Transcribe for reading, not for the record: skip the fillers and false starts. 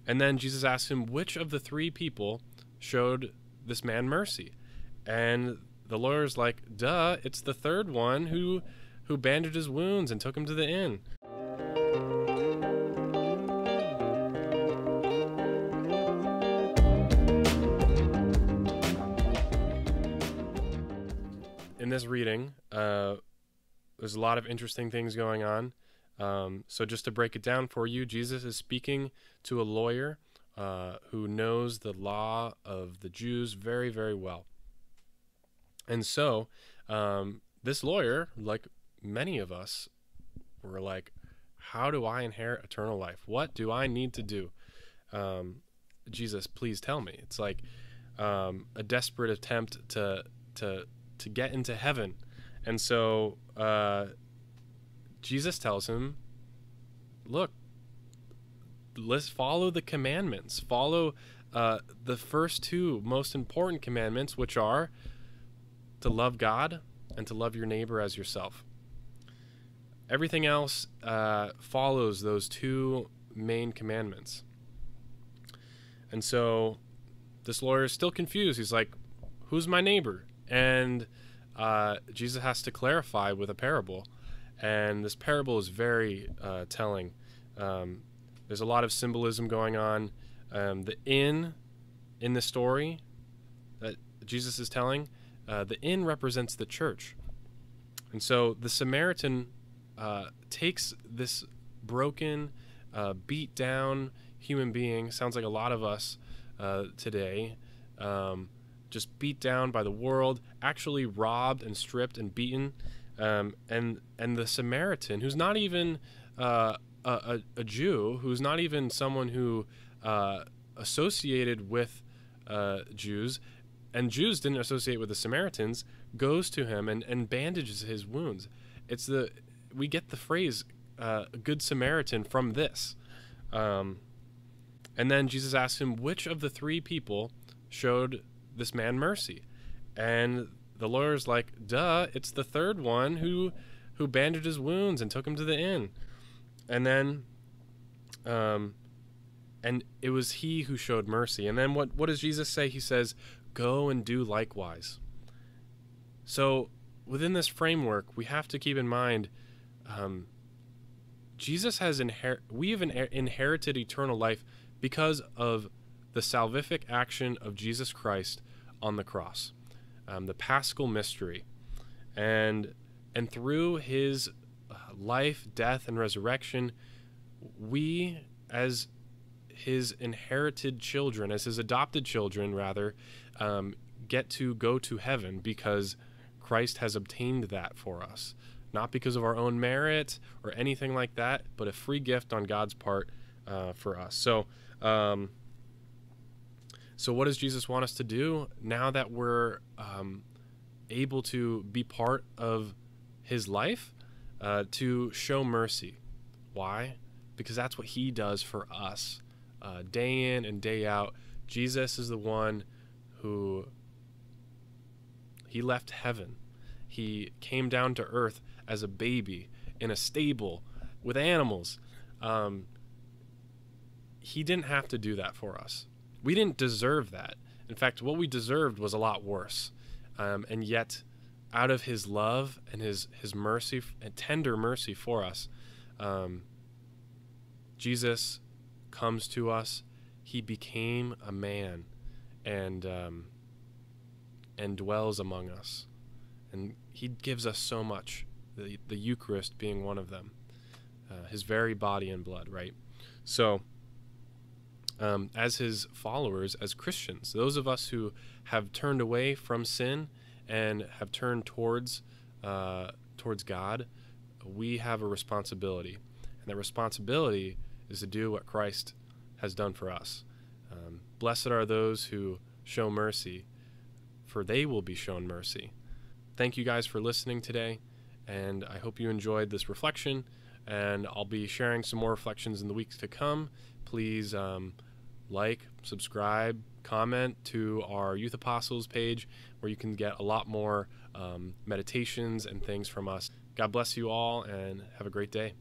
And then Jesus asked him, which of the three people showed this man mercy? And the lawyer's like, duh, it's the third one who bandaged his wounds and took him to the inn. In this reading, there's a lot of interesting things going on. So just to break it down for you, Jesus is speaking to a lawyer who knows the law of the Jews very, very well. And so this lawyer, like many of us, were like, how do I inherit eternal life? What do I need to do? Jesus, please tell me. It's like a desperate attempt to get into heaven. And so Jesus tells him, look, let's follow the commandments. Follow the first two most important commandments, which are to love God and to love your neighbor as yourself. Everything else follows those two main commandments. And so this lawyer is still confused. He's like, who's my neighbor? And Jesus has to clarify with a parable. And this parable is very telling. There's a lot of symbolism going on. The inn in the story that Jesus is telling, the inn represents the church. And so the Samaritan takes this broken, beat down human being, sounds like a lot of us today, just beat down by the world, actually robbed and stripped and beaten. And the Samaritan, who's not even a Jew, who's not even someone who associated with Jews, and Jews didn't associate with the Samaritans, goes to him and bandages his wounds. We get the phrase Good Samaritan from this. And then Jesus asks him, which of the three people showed this man mercy? And the lawyer's like, duh, it's the third one who bandaged his wounds and took him to the inn. And then and it was he who showed mercy. And then what does Jesus say? He says, go and do likewise. So within this framework, we have to keep in mind, Jesus has we have inherited eternal life because of the salvific action of Jesus Christ on the cross, the Paschal mystery, and through his life, death, and resurrection, we, as his inherited children, as his adopted children, rather, get to go to heaven because Christ has obtained that for us. Not because of our own merit or anything like that, but a free gift on God's part for us. So what does Jesus want us to do now that we're able to be part of his life? To show mercy. Why? Because that's what he does for us. Day in and day out, Jesus is the one who, he left heaven. He came down to earth as a baby in a stable with animals. He didn't have to do that for us. We didn't deserve that. In fact, what we deserved was a lot worse. And yet, out of his love and his mercy and tender mercy for us, Jesus comes to us. He became a man and dwells among us. And he gives us so much, the Eucharist being one of them, his very body and blood, right? So as his followers, as Christians, those of us who have turned away from sin and have turned towards God, we have a responsibility. And that responsibility is to do what Christ has done for us. Blessed are those who show mercy, for they will be shown mercy. Thank you guys for listening today, and I hope you enjoyed this reflection, and I'll be sharing some more reflections in the weeks to come. Please like, subscribe, comment to our Youth Apostles page, where you can get a lot more meditations and things from us. God bless you all, and have a great day.